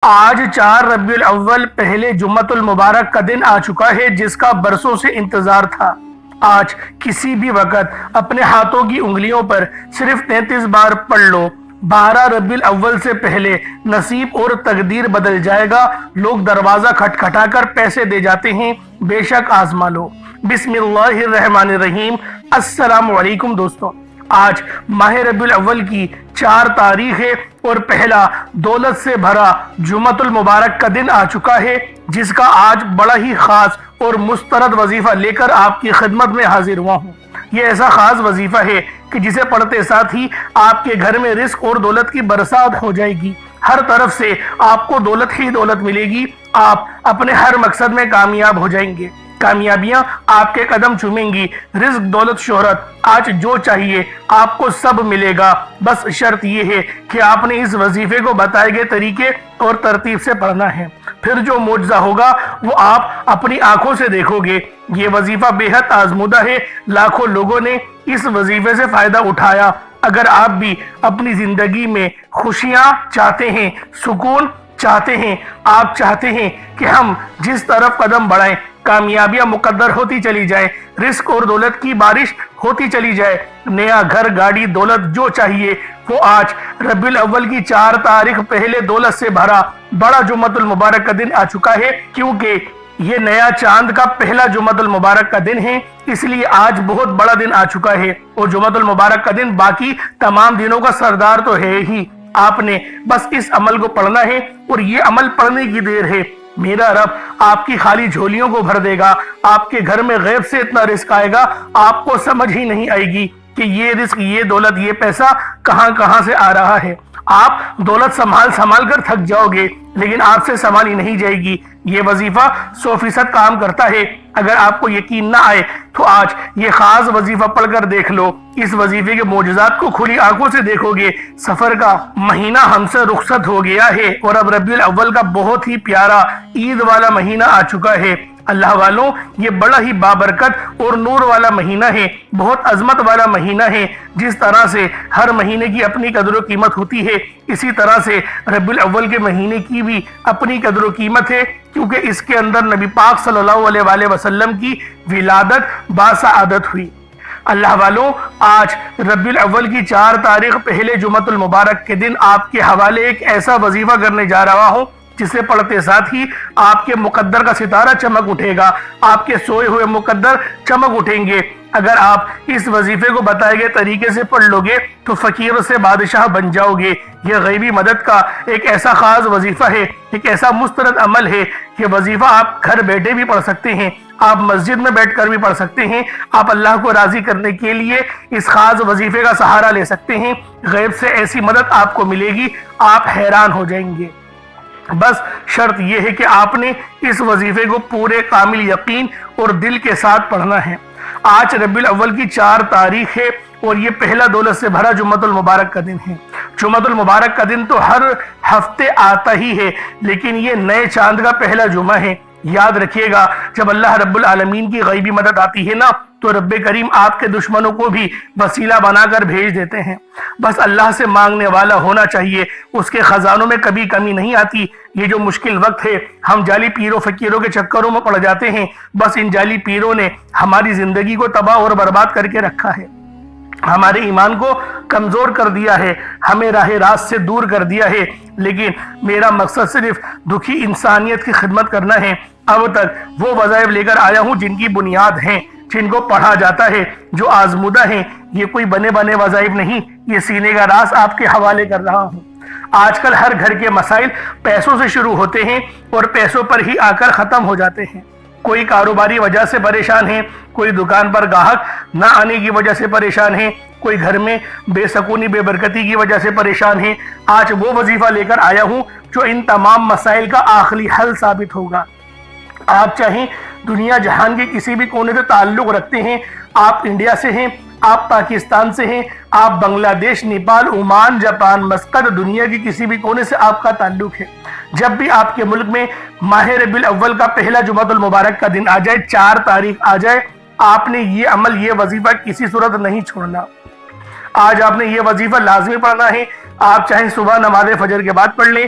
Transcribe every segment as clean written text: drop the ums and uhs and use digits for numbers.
آج 4 ربیع الاول پہلے جمعۃ المبارک کا دن آ چکا ہے جس کا برسوں سے انتظار تھا۔ آج کسی بھی وقت اپنے ہاتھوں کی انگلیوں پر صرف 33 بار پڑھ لو۔ 12 ربیع الاول سے پہلے نصیب اور تقدیر بدل جائے گا۔ لوگ دروازہ کھٹکھٹا کر پیسے دے جاتے ہیں، بے شک آزما لو۔ بسم اللہ الرحمن الرحیم۔ السلام علیکم دوستوں، آج ماہ ربیع الاول کی 4 تاریخ ہے اور پہلا دولت سے بھرا جمعۃ المبارک کا دن آ چکا ہے، جس کا آج بڑا ہی خاص اور مسترد وظیفہ لے کر آپ کی خدمت میں حاضر ہوا ہوں۔ یہ ایسا خاص وظیفہ ہے کہ جسے پڑھتے ساتھ ہی آپ کے گھر میں رزق اور دولت کی برسات ہو جائے گی۔ ہر طرف سے آپ کو دولت ہی دولت ملے گی، آپ اپنے ہر مقصد میں کامیاب ہو جائیں گے، کامیابیاں آپ کے قدم چومیں گی۔ رزق، دولت، شہرت، آج جو چاہیے آپ کو سب ملے گا۔ بس شرط یہ ہے کہ آپ نے اس وظیفے کو بتائے گئے طریقے اور ترتیب سے پڑھنا ہے، پھر جو معجزہ ہوگا وہ آپ اپنی آنکھوں سے دیکھو گے۔ یہ وظیفہ بے حد آزمودہ ہے، لاکھوں لوگوں نے اس وظیفے سے فائدہ اٹھایا۔ اگر آپ بھی اپنی زندگی میں خوشیاں چاہتے ہیں، سکون چاہتے ہیں، آپ چاہتے ہیں کہ ہم جس طرف قدم بڑھائیں کامیابیاں مقدر ہوتی چلی جائیں، رزق اور دولت کی بارش ہوتی چلی جائے، نیا گھر، گاڑی، دولت جو چاہیے وہ آج ربیع الاول کی 4 تاریخ پہلے دولت سے بھرا بڑا جمعۃ المبارک کا دن آ چکا ہے۔ کیونکہ یہ نیا چاند کا پہلا جمعۃ المبارک کا دن ہے، اس لیے آج بہت بڑا دن آ چکا ہے، اور جمعۃ المبارک کا دن باقی تمام دنوں کا سردار تو ہے ہی۔ آپ نے بس اس عمل کو پڑھنا ہے، اور یہ عمل پڑھنے کی دیر ہے۔ میرا رب آپ کی خالی جھولیوں کو بھر دے گا، آپ کے گھر میں غیب سے اتنا رزق آئے گا آپ کو سمجھ ہی نہیں آئے گی کہ یہ رزق، یہ دولت، یہ پیسہ کہاں کہاں سے آ رہا ہے۔ آپ دولت سنبھال کر تھک جاؤ گے، لیکن آپ سے سنبھالی نہیں جائے گی۔ یہ وظیفہ 100% کام کرتا ہے۔ اگر آپ کو یقین نہ آئے تو آج یہ خاص وظیفہ پڑھ کر دیکھ لو۔ اس وظیفے کے معجزات کو کھلی آنکھوں سے دیکھو گے۔ سفر کا مہینہ ہم سے رخصت ہو گیا ہے اور اب ربیع الاول کا بہت ہی پیارا عید والا مہینہ آ چکا ہے۔ اللہ والوں، یہ بڑا ہی بابرکت اور نور والا مہینہ ہے، بہت عظمت والا مہینہ ہے۔ جس طرح سے ہر مہینے کی اپنی قدر و قیمت ہوتی ہے، اسی طرح سے ربیع الاول کے مہینے کی بھی اپنی قدر و قیمت ہے، کیونکہ اس کے اندر نبی پاک صلی اللہ علیہ وآلہ وسلم کی ولادت باسعادت ہوئی۔ اللہ والوں، آج ربیع الاول کی 4 تاریخ پہلے جمعۃ المبارک کے دن آپ کے حوالے ایک ایسا وظیفہ کرنے جا رہا ہوں جسے پڑھتے ساتھ ہی آپ کے مقدر کا ستارہ چمک اٹھے گا، آپ کے سوئے ہوئے مقدر چمک اٹھیں گے۔ اگر آپ اس وظیفے کو بتائے گئے طریقے سے پڑھ لو گے تو فقیر سے بادشاہ بن جاؤ گے۔ یہ غیبی مدد کا ایک ایسا خاص وظیفہ ہے، ایک ایسا مسترد عمل ہے۔ یہ وظیفہ آپ گھر بیٹھے بھی پڑھ سکتے ہیں، آپ مسجد میں بیٹھ کر بھی پڑھ سکتے ہیں۔ آپ اللہ کو راضی کرنے کے لیے اس خاص وظیفے کا سہارا لے سکتے ہیں۔ غیب سے ایسی مدد آپ کو ملے گی، آپ حیران ہو جائیں گے۔ بس شرط یہ ہے کہ آپ نے اس وظیفے کو پورے کامل یقین اور دل کے ساتھ پڑھنا ہے۔ آج ربیع الاول کی 4 تاریخ ہے اور یہ پہلا دولت سے بھرا جمعۃ المبارک کا دن ہے۔ جمعۃ المبارک کا دن تو ہر ہفتے آتا ہی ہے، لیکن یہ نئے چاند کا پہلا جمعہ ہے۔ یاد رکھیے گا، جب اللہ رب العالمین کی غیبی مدد آتی ہے نا تو رب کریم آپ کے دشمنوں کو بھی وسیلہ بنا کر بھیج دیتے ہیں۔ بس اللہ سے مانگنے والا ہونا چاہیے، اس کے خزانوں میں کبھی کمی نہیں آتی۔ یہ جو مشکل وقت ہے، ہم جعلی پیروں فقیروں کے چکروں میں پڑ جاتے ہیں، بس ان جعلی پیروں نے ہماری زندگی کو تباہ اور برباد کر کے رکھا ہے، ہمارے ایمان کو کمزور کر دیا ہے، ہمیں راہ راست سے دور کر دیا ہے۔ لیکن میرا مقصد صرف دکھی انسانیت کی خدمت کرنا ہے۔ اب تک وہ وظائف لے کر آیا ہوں جن کی بنیاد ہیں، جن کو پڑھا جاتا ہے، جو آزمودہ ہیں۔ یہ کوئی بنے بنے وظائف نہیں، یہ سینے کا راز آپ کے حوالے کر رہا ہوں۔ آج کل ہر گھر کے مسائل پیسوں سے شروع ہوتے ہیں اور پیسوں پر ہی آ کر ختم ہو جاتے ہیں۔ کوئی کاروباری وجہ سے پریشان ہے، کوئی دکان پر گاہک نہ آنے کی وجہ سے پریشان ہے، کوئی گھر میں بے سکونی بے برکتی کی وجہ سے پریشان ہے۔ آج وہ وظیفہ لے کر آیا ہوں جو ان تمام مسائل کا آخری حل ثابت ہوگا۔ آپ چاہیں دنیا جہان کے کسی بھی کونے سے تعلق رکھتے ہیں، آپ انڈیا سے ہیں، آپ پاکستان سے ہیں، آپ بنگلہ دیش، نیپال، عمان، جاپان، مسقط، دنیا کی کسی بھی کونے سے آپ کا تعلق ہے، جب بھی آپ کے ملک میں ماہ ربیع الاول کا پہلا جمعۃ المبارک کا دن آ جائے، 4 تاریخ آ جائے، آپ نے یہ عمل، یہ وظیفہ کسی صورت نہیں چھوڑنا۔ آج آپ نے یہ وظیفہ لازمی پڑھنا ہے۔ آپ چاہے صبح نماز فجر کے بعد پڑھ لیں،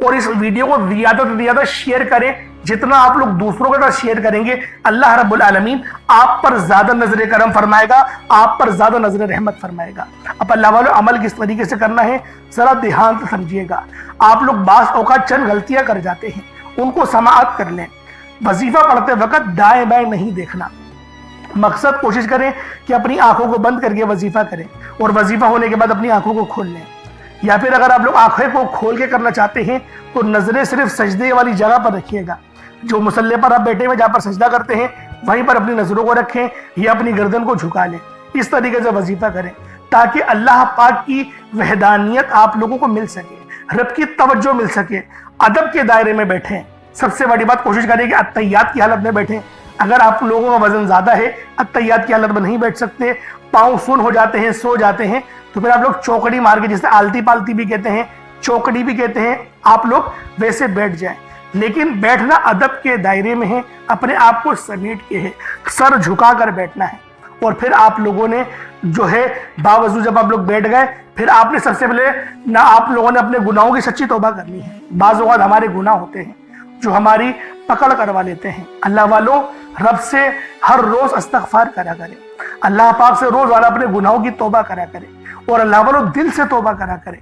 اور اس ویڈیو کو زیادہ سے زیادہ شیئر کریں. جتنا آپ لوگ دوسروں کے ساتھ شیئر کریں گے اللہ رب العالمین آپ پر زیادہ نظر کرم فرمائے گا, آپ پر زیادہ نظر رحمت فرمائے گا. اب اللہ والوں عمل کس طریقے سے کرنا ہے ذرا دھیان سے سمجھیے گا. آپ لوگ بعض اوقات چند غلطیاں کر جاتے ہیں, ان کو سماعت کر لیں. وظیفہ پڑھتے وقت دائیں بائیں نہیں دیکھنا. مقصد کوشش کریں کہ اپنی آنکھوں کو بند کر کے وظیفہ کریں اور وظیفہ ہونے کے بعد اپنی آنکھوں کو کھول لیں. یا پھر اگر آپ لوگ آنکھیں کو کھول کے کرنا چاہتے ہیں تو نظریں صرف سجدے والی جگہ پر رکھیے گا. جو مصلی پر آپ بیٹھے ہوئے جہاں پر سجدہ کرتے ہیں وہیں پر اپنی نظروں کو رکھیں یا اپنی گردن کو جھکا لیں. اس طریقے سے وظیفہ کریں تاکہ اللہ پاک کی وحدانیت آپ لوگوں کو مل سکے, رب کی توجہ مل سکے. ادب کے دائرے میں بیٹھیں. سب سے بڑی بات کوشش کریں کہ اتحیات کی حالت میں بیٹھیں. اگر آپ لوگوں کا وزن زیادہ ہے اتحیات کی حالت میں نہیں بیٹھ سکتے, پاؤں سن ہو جاتے ہیں, سو جاتے ہیں, تو پھر آپ لوگ چوکڑی مار کے, جسے آلتی پالتی بھی کہتے ہیں, چوکڑی بھی کہتے ہیں, آپ لوگ ویسے بیٹھ جائیں. لیکن بیٹھنا ادب کے دائرے میں ہے, اپنے آپ کو سمیٹ کے ہے, سر جھکا کر بیٹھنا ہے. اور پھر آپ لوگوں نے جو ہے باوضو جب آپ لوگ بیٹھ گئے پھر آپ نے سب سے پہلے نہ آپ لوگوں نے اپنے گناہوں کی سچی توبہ کرنی ہے. بعض اوقات ہمارے گناہ ہوتے ہیں جو ہماری پکڑ کروا لیتے ہیں. اللہ والوں رب سے ہر روز استغفار کرا کرے, اللہ پاک سے روز والا اپنے گناہوں کی توبہ کرا کرے, اور اللہ والوں دل سے توبہ کرا کرے.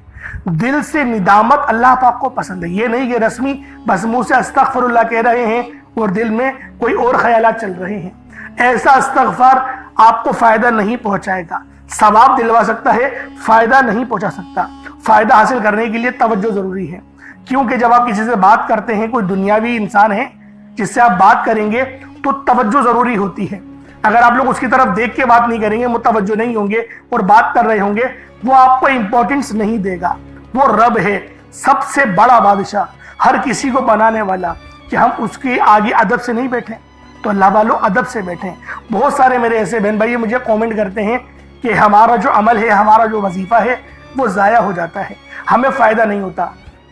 دل سے ندامت اللہ پاک کو پسند ہے. یہ نہیں کہ رسمی بس منہ سے استغفر اللہ کہہ رہے ہیں اور دل میں کوئی اور خیالات چل رہے ہیں. ایسا استغفار آپ کو فائدہ نہیں پہنچائے گا. ثواب دلوا سکتا ہے, فائدہ نہیں پہنچا سکتا. فائدہ حاصل کرنے کے لیے توجہ ضروری ہے, کیونکہ جب آپ کسی سے بات کرتے ہیں, کوئی دنیاوی انسان ہے جس سے آپ بات کریں گے تو توجہ ضروری ہوتی ہے. اگر آپ لوگ اس کی طرف دیکھ کے بات نہیں کریں گے, متوجہ نہیں ہوں گے اور بات کر رہے ہوں گے, وہ آپ کو امپورٹنس نہیں دے گا. وہ رب ہے, سب سے بڑا بادشاہ, ہر کسی کو بنانے والا, کہ ہم اس کے آگے ادب سے نہیں بیٹھیں. تو اللہ والوں ادب سے بیٹھیں. بہت سارے میرے ایسے بہن بھائی مجھے کومنٹ کرتے ہیں کہ ہمارا جو عمل ہے, ہمارا جو وظیفہ ہے وہ ضائع ہو جاتا ہے, ہمیں فائدہ نہیں ہوتا.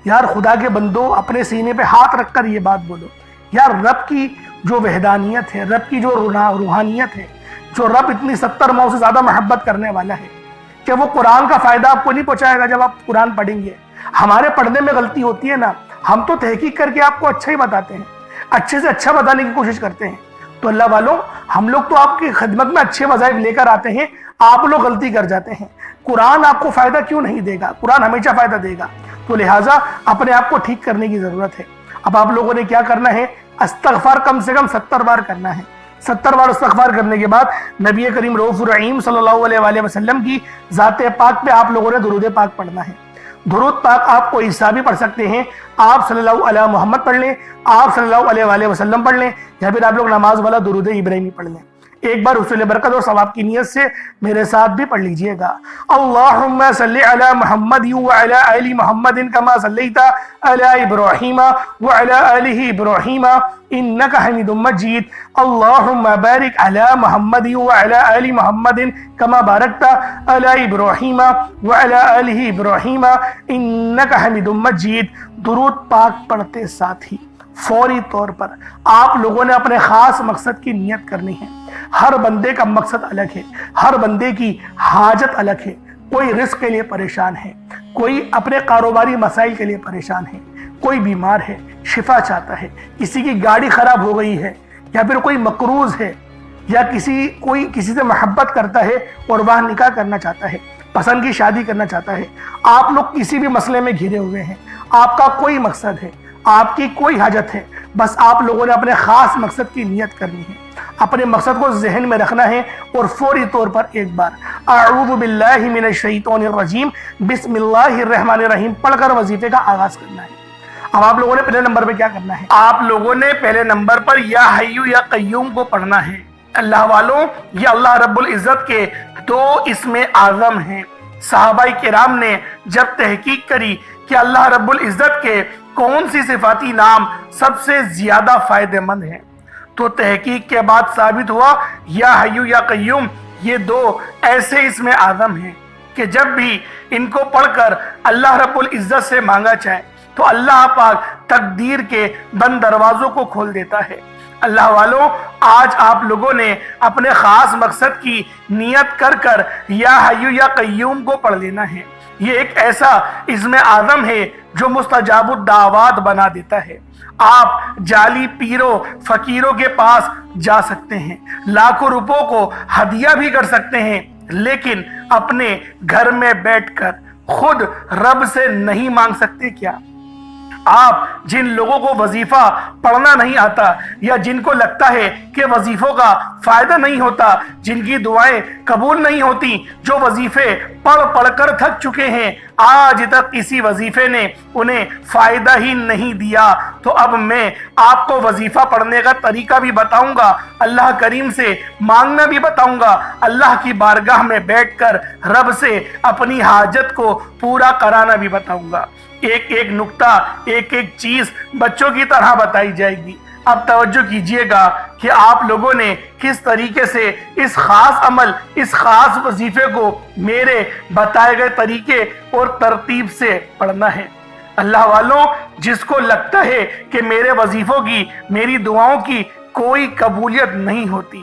یار خدا کے بندو, اپنے سینے پہ ہاتھ رکھ کر یہ بات بولو. یار رب کی جو وحدانیت ہے, رب کی جو روحانیت ہے, جو رب اتنی 70 ماؤں سے زیادہ محبت کرنے والا ہے, کہ وہ قرآن کا فائدہ آپ کو نہیں پہنچائے گا جب آپ قرآن پڑھیں گے. ہمارے پڑھنے میں غلطی ہوتی ہے نا, ہم تو تحقیق کر کے آپ کو اچھا ہی بتاتے ہیں, اچھے سے اچھا بتانے کی کوشش کرتے ہیں. تو اللہ والوں ہم لوگ تو آپ کی خدمت میں اچھے وظائف لے کر آتے ہیں, آپ لوگ غلطی کر جاتے ہیں. قرآن آپ کو فائدہ کیوں نہیں دے گا؟ قرآن ہمیشہ فائدہ دے گا. تو لہٰذا اپنے آپ کو ٹھیک کرنے کی ضرورت ہے. اب آپ لوگوں نے کیا کرنا ہے, استغفار کم سے کم 70 بار کرنا ہے. 70 بار استغفار کرنے کے بعد نبی کریم رؤوف الرحیم صلی اللہ علیہ وآلہ وسلم کی ذات پاک پہ آپ لوگوں نے درود پاک پڑھنا ہے. درود پاک آپ کو عیسیٰ بھی پڑھ سکتے ہیں, آپ صلی اللہ علیہ محمد پڑھ لیں, آپ صلی اللہ علیہ وآلہ وسلم پڑھ لیں, یا پھر آپ لوگ نماز والا درود ابراہیمی پڑھ لیں. ایک بار حصول برکت اور ثواب کی نیت سے میرے ساتھ بھی پڑھ لیجئے گا. اللہم صلی علی محمد وعلی آل محمد کما صلیت علی ابراہیم وعلی آل ابراہیم انک حمید مجید. اللہم بارک علی محمد وعلی آل محمد کما بارکت علی ابراہیم وعلی آل ابراہیم انک حمید مجید. درود پاک پڑھتے ساتھ ہی فوری طور پر آپ لوگوں نے اپنے خاص مقصد کی نیت کرنی ہے. ہر بندے کا مقصد الگ ہے, ہر بندے کی حاجت الگ ہے. کوئی رزق کے لیے پریشان ہے, کوئی اپنے کاروباری مسائل کے لیے پریشان ہے, کوئی بیمار ہے شفا چاہتا ہے, کسی کی گاڑی خراب ہو گئی ہے, یا پھر کوئی مقروض ہے, یا کوئی کسی سے محبت کرتا ہے اور وہ نکاح کرنا چاہتا ہے, پسند کی شادی کرنا چاہتا ہے. آپ لوگ کسی بھی مسئلے میں گھرے ہوئے ہیں, آپ کا کوئی مقصد ہے, آپ کی کوئی حاجت ہے, بس آپ لوگوں نے اپنے خاص مقصد کی نیت کرنی ہے. اپنے مقصد کو ذہن میں رکھنا ہے اور فوری طور پر ایک بار اعوذ باللہ من الشیطان الرجیم بسم اللہ الرحمن الرحیم پڑھ کر وظیفے کا آغاز کرنا ہے. اب آپ لوگوں نے پہلے نمبر پہ کیا کرنا ہے, آپ لوگوں نے پہلے نمبر پر یا حیو یا قیوم کو پڑھنا ہے. اللہ والوں یہ اللہ رب العزت کے 2 اسم اعظم ہیں. صحابہ کرام نے جب تحقیق کری کہ اللہ رب العزت کے کون سی صفاتی نام سب سے زیادہ فائدہ مند ہیں, تو تحقیق کے بعد ثابت ہوا یا حیو یا قیوم یہ 2 ایسے اسم اعظم ہیں کہ جب بھی ان کو پڑھ کر اللہ رب العزت سے مانگا جائے تو اللہ پاک تقدیر کے بند دروازوں کو کھول دیتا ہے. اللہ والوں آج آپ لوگوں نے اپنے خاص مقصد کی نیت کر کر یا حیو یا قیوم کو پڑھ لینا ہے. یہ ایک ایسا عزم اعظم ہے جو مستجاب الدعوات بنا دیتا ہے۔ آپ جعلی پیروں فقیروں کے پاس جا سکتے ہیں، لاکھوں روپوں کو ہدیہ بھی کر سکتے ہیں، لیکن اپنے گھر میں بیٹھ کر خود رب سے نہیں مانگ سکتے کیا؟ آپ جن لوگوں کو وظیفہ پڑھنا نہیں آتا یا جن کو لگتا ہے کہ وظیفوں کا فائدہ نہیں ہوتا، جن کی دعائیں قبول نہیں ہوتی، جو وظیفے پڑھ کر تھک چکے ہیں، آج تک کسی وظیفے نے انہیں فائدہ ہی نہیں دیا، تو اب میں آپ کو وظیفہ پڑھنے کا طریقہ بھی بتاؤں گا، اللہ کریم سے مانگنا بھی بتاؤں گا، اللہ کی بارگاہ میں بیٹھ کر رب سے اپنی حاجت کو پورا کرانا بھی بتاؤں گا۔ ایک ایک نکتہ، ایک ایک چیز بچوں کی طرح بتائی جائے گی۔ اب توجہ کیجئے گا کہ آپ لوگوں نے کس طریقے سے اس خاص عمل، اس خاص وظیفے کو میرے بتائے گئے طریقے اور ترتیب سے پڑھنا ہے۔ اللہ والوں، جس کو لگتا ہے کہ میرے وظیفوں کی، میری دعاؤں کی کوئی قبولیت نہیں ہوتی،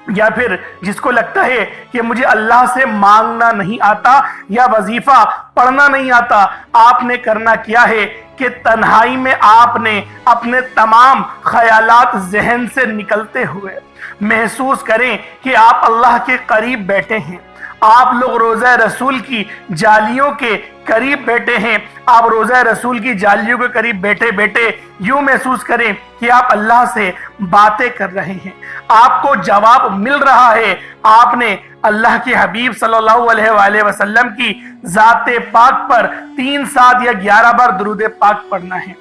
یا پھر جس کو لگتا ہے کہ مجھے اللہ سے مانگنا نہیں آتا یا وظیفہ پڑھنا نہیں آتا، آپ نے کرنا کیا ہے کہ تنہائی میں آپ نے اپنے تمام خیالات ذہن سے نکلتے ہوئے محسوس کریں کہ آپ اللہ کے قریب بیٹھے ہیں، آپ لوگ روضہ رسول کی جالیوں کے قریب بیٹھے ہیں، آپ روضہ رسول کی جالیوں کے قریب بیٹھے بیٹھے یوں محسوس کریں کہ آپ اللہ سے باتیں کر رہے ہیں، آپ کو جواب مل رہا ہے۔ آپ نے اللہ کے حبیب صلی اللہ علیہ وآلہ وسلم کی ذات پاک پر 3 7 یا 11 بار درود پاک پڑھنا ہے۔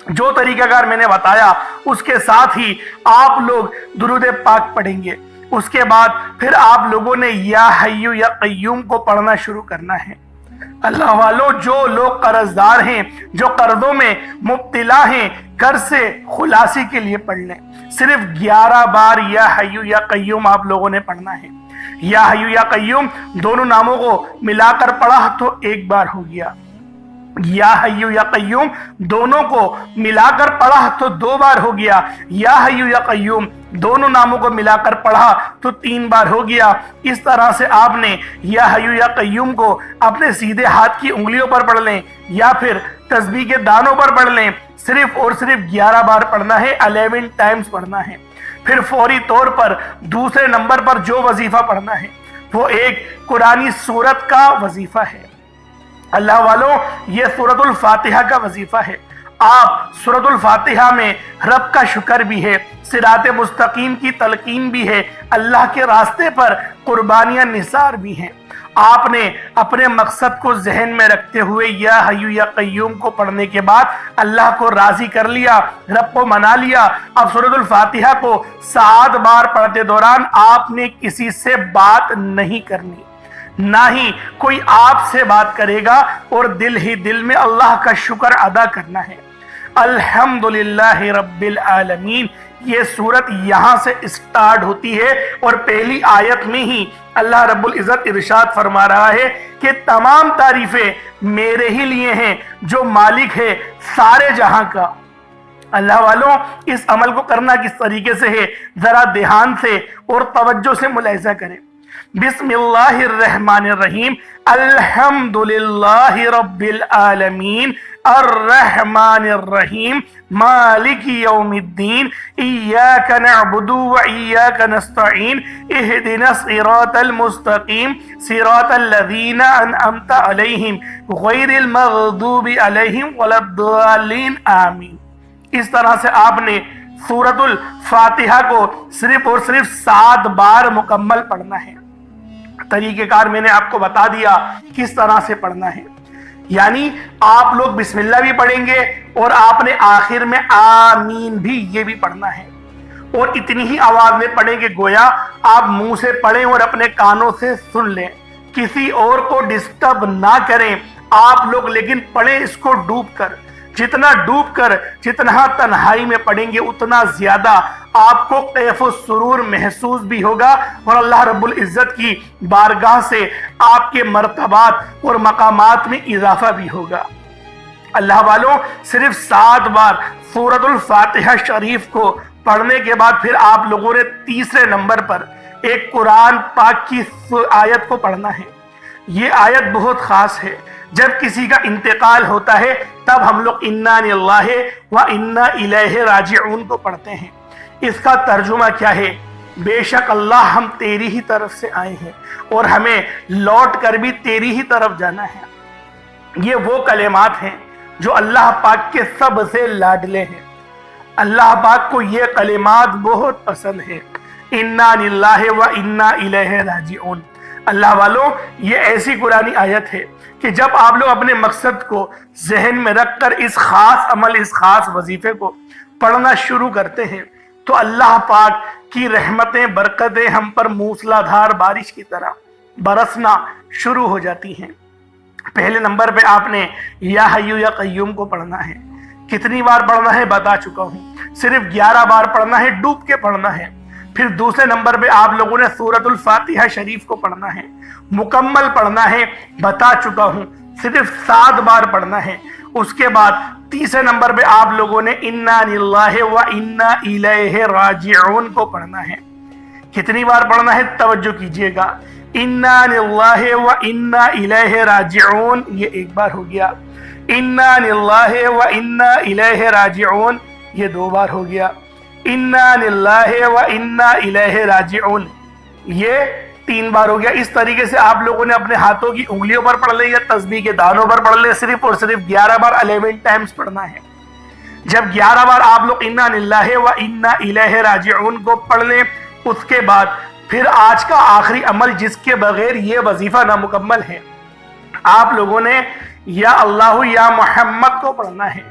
جو طریقہ کار میں نے بتایا اس کے ساتھ ہی آپ لوگ درود پاک پڑھیں گے۔ اس کے بعد پھر آپ لوگوں نے یا حیو یا قیوم کو پڑھنا شروع کرنا ہے۔ اللہ والوں، جو لوگ قرض دار ہیں، جو قرضوں میں مبتلا ہیں، قرض سے خلاصی کے لیے پڑھ لیں۔ صرف 11 بار یا حیو یا قیوم آپ لوگوں نے پڑھنا ہے۔ یا حیو یا قیوم دونوں ناموں کو ملا کر پڑھا تو 1 بار ہو گیا، یا حیو یا قیوم دونوں کو ملا کر پڑھا تو 2 بار ہو گیا، یا حیو یا قیوم دونوں ناموں کو ملا کر پڑھا تو 3 بار ہو گیا۔ اس طرح سے آپ نے یا حیو یا قیوم کو اپنے سیدھے ہاتھ کی انگلیوں پر پڑھ لیں یا پھر تسبیح کے دانوں پر پڑھ لیں، صرف اور صرف 11 بار پڑھنا ہے، 11 ٹائمز پڑھنا ہے۔ پھر فوری طور پر دوسرے نمبر پر جو وظیفہ پڑھنا ہے وہ ایک قرآنی سورت کا وظیفہ ہے۔ اللہ والوں، یہ سورۃ الفاتحہ کا وظیفہ ہے۔ آپ سورۃ الفاتحہ میں رب کا شکر بھی ہے، صراط مستقیم کی تلقین بھی ہے، اللہ کے راستے پر قربانیاں نثار بھی ہیں۔ آپ نے اپنے مقصد کو ذہن میں رکھتے ہوئے یا حیو یا قیوم کو پڑھنے کے بعد اللہ کو راضی کر لیا، رب کو منا لیا۔ اب سورۃ الفاتحہ کو 7 بار پڑھتے دوران آپ نے کسی سے بات نہیں کرنی، نہ ہی کوئی آپ سے بات کرے گا، اور دل ہی دل میں اللہ کا شکر ادا کرنا ہے۔ الحمدللہ رب العالمین، یہ سورت یہاں سے اسٹارٹ ہوتی ہے اور پہلی آیت میں ہی اللہ رب العزت ارشاد فرما رہا ہے کہ تمام تعریفیں میرے ہی لیے ہیں جو مالک ہے سارے جہاں کا۔ اللہ والوں، اس عمل کو کرنا کس طریقے سے ہے ذرا دھیان سے اور توجہ سے ملاحظہ کریں۔ بسم اللہ الرحمن الرحیم، الحمدللہ رب العالمین الرحمن الرحیم مالک یوم الدین ایاک نعبد و ایاک نستعین اہدنا الصراط المستقیم صراط الذین انعمت علیہم غیر المغضوب علیہم ولا الضالین آمین۔ اس طرح سے آپ نے سورۃ الفاتحہ کو صرف اور صرف 7 بار مکمل پڑھنا ہے۔ طریقہ کار میں نے آپ کو بتا دیا کس طرح سے پڑھنا ہے، یعنی آپ لوگ بسم اللہ بھی پڑھیں گے اور آپ نے آخر میں آمین بھی یہ بھی پڑھنا ہے، اور اتنی ہی آواز میں پڑھیں کہ گویا آپ منہ سے پڑھیں اور اپنے کانوں سے سن لیں، کسی اور کو ڈسٹرب نہ کریں آپ لوگ، لیکن پڑھیں اس کو ڈوب کر۔ جتنا ڈوب کر، جتنا تنہائی میں پڑھیں گے اتنا زیادہ آپ کو کیف و سرور محسوس بھی ہوگا، اور اللہ رب العزت کی بارگاہ سے آپ کے مرتبات اور مقامات میں اضافہ بھی ہوگا۔ اللہ والوں، صرف 7 بار سورۃ الفاتحہ شریف کو پڑھنے کے بعد پھر آپ لوگوں نے تیسرے نمبر پر ایک قرآن پاک کی آیت کو پڑھنا ہے۔ یہ آیت بہت خاص ہے. جب کسی کا انتقال ہوتا ہے تب ہم لوگ انا للہ و انا الیہ راجعون کو پڑھتے ہیں. اس کا ترجمہ کیا ہے؟ بے شک اللہ ہم تیری ہی طرف سے آئے ہیں اور ہمیں لوٹ کر بھی تیری ہی طرف جانا ہے. یہ وہ کلمات ہیں جو اللہ پاک کے سب سے لاڈلے ہیں. اللہ پاک کو یہ کلمات بہت پسند ہے. انا للہ و انا الیہ راجعون. اللہ والوں، یہ ایسی قرآنی آیت ہے کہ جب آپ لوگ اپنے مقصد کو ذہن میں رکھ کر اس خاص عمل، اس خاص وظیفے کو پڑھنا شروع کرتے ہیں تو اللہ پاک کی رحمتیں، برکتیں ہم پر موسلا دھار بارش کی طرح برسنا شروع ہو جاتی ہیں. پہلے نمبر پہ آپ نے یا حیو یا قیوم کو پڑھنا ہے. کتنی بار پڑھنا ہے بتا چکا ہوں، صرف 11 بار پڑھنا ہے، ڈوب کے پڑھنا ہے. پھر دوسرے نمبر پہ آپ لوگوں نے سورۃ الفاتحہ شریف کو پڑھنا ہے، مکمل پڑھنا ہے، بتا چکا ہوں صرف 7 بار پڑھنا ہے. اس کے بعد تیسرے نمبر پہ آپ لوگوں نے انا للہ و انا الیہ راجعون کو پڑھنا ہے. کتنی بار پڑھنا ہے توجہ کیجئے گا. انا للہ و انا الیہ راجعون یہ 1 بار ہو گیا. انا للہ و انا الیہ راجعون یہ 2 بار ہو گیا. انا للہ و انا الیہ راجعون یہ 3 بار ہو گیا. اس طریقے سے آپ لوگوں نے اپنے ہاتھوں کی انگلیوں پر پڑھ لے یا تسبیح کے دانوں پر پڑھ لے. صرف اور صرف 11 بار 11 ٹائمز پڑھنا ہے. جب 11 بار آپ لوگ انا للہ و انا الیہ راجعون کو پڑھ لیں، اس کے بعد پھر آج کا آخری عمل جس کے بغیر یہ وظیفہ نامکمل ہے، آپ لوگوں نے یا اللہ یا محمد کو پڑھنا ہے.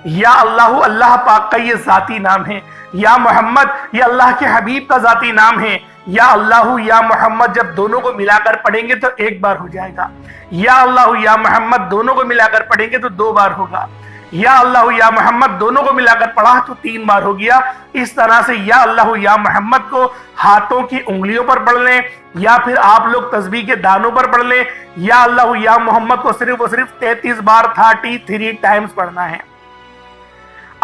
یا اللہ اللہ پاک کا یہ ذاتی نام ہے. یا محمد یہ اللہ کے حبیب کا ذاتی نام ہے. یا اللہ یا محمد جب دونوں کو ملا کر پڑھیں گے تو 1 بار ہو جائے گا. یا اللہ یا محمد دونوں کو ملا کر پڑھیں گے تو 2 بار ہوگا. یا اللہ یا محمد دونوں کو ملا کر پڑھا تو 3 بار ہو گیا. اس طرح سے یا اللہ یا محمد کو ہاتھوں کی انگلیوں پر پڑھ لیں یا پھر آپ لوگ تسبیح کے دانوں پر پڑھ لیں. یا اللہ یا محمد کو صرف اور صرف 33 بار 33 ٹائمز پڑھنا ہے.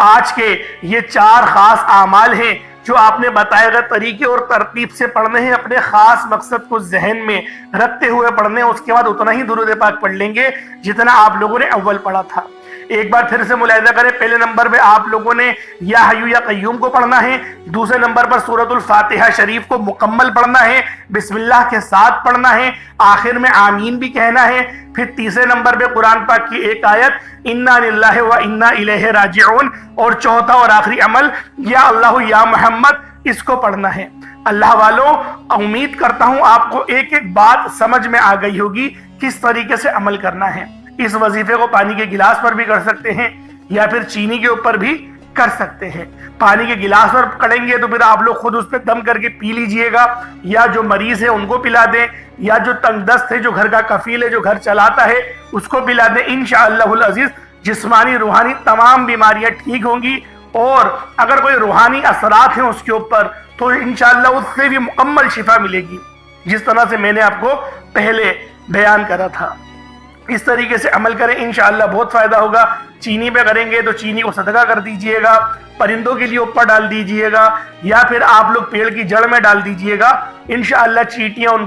آج کے یہ 4 خاص اعمال ہیں جو آپ نے بتائے گا طریقے اور ترتیب سے پڑھنے ہیں. اپنے خاص مقصد کو ذہن میں رکھتے ہوئے پڑھنے ہیں. اس کے بعد اتنا ہی درود پاک پڑھ لیں گے جتنا آپ لوگوں نے اول پڑھا تھا. ایک بار پھر سے ملاحظہ کریں. پہلے نمبر پہ آپ لوگوں نے یا حیو یا قیوم کو پڑھنا ہے. دوسرے نمبر پر سورۃ الفاتحہ شریف کو مکمل پڑھنا ہے، بسم اللہ کے ساتھ پڑھنا ہے، آخر میں آمین بھی کہنا ہے. پھر تیسرے نمبر پہ قرآن پاک کی ایک آیت انا للہ و انا الیہ راجعون، اور چوتھا اور آخری عمل یا اللہ یا محمد اس کو پڑھنا ہے. اللہ والوں، امید کرتا ہوں آپ کو ایک ایک بات سمجھ میں آ گئی ہوگی کس طریقے سے عمل کرنا ہے. اس وظیفے کو پانی کے گلاس پر بھی کر سکتے ہیں یا پھر چینی کے اوپر بھی کر سکتے ہیں. پانی کے گلاس پر کریں گے تو پھر آپ لوگ خود اس پہ دم کر کے پی لیجئے گا، یا جو مریض ہے ان کو پلا دیں، یا جو تنگ دست ہے، جو گھر کا کفیل ہے، جو گھر چلاتا ہے، اس کو پلا دیں. انشاءاللہ العزیز جسمانی روحانی تمام بیماریاں ٹھیک ہوں گی، اور اگر کوئی روحانی اثرات ہیں اس کے اوپر تو انشاءاللہ اس سے بھی مکمل شفا ملے گی، جس طرح سے میں نے آپ کو پہلے بیان کرا تھا. اس طریقے سے عمل کریں، انشاءاللہ بہت فائدہ ہوگا. چینی پہ کریں گے تو چینی کو صدقہ کر دیجئے گا، پرندوں کے لیے اوپر ڈال دیجئے گا، یا پھر آپ لوگ پیڑ کی جڑ میں ڈال دیجئے گا. انشاءاللہ چیٹیاں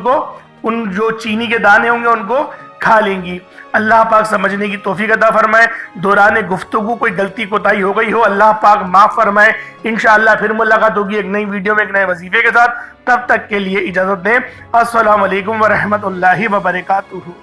ان جو چینی کے دانے ہوں گے ان کو کھا لیں گی. اللہ پاک سمجھنے کی توفیق عطا فرمائے. دوران گفتگو کوئی غلطی کوتاہی ہو گئی ہو اللہ پاک معاف فرمائے. انشاءاللہ پھر ملاقات ہوگی ایک نئی ویڈیو میں ایک نئے وظیفے کے ساتھ. تب تک کے لیے اجازت دیں. السلام علیکم ورحمۃ اللہ وبرکاتہ.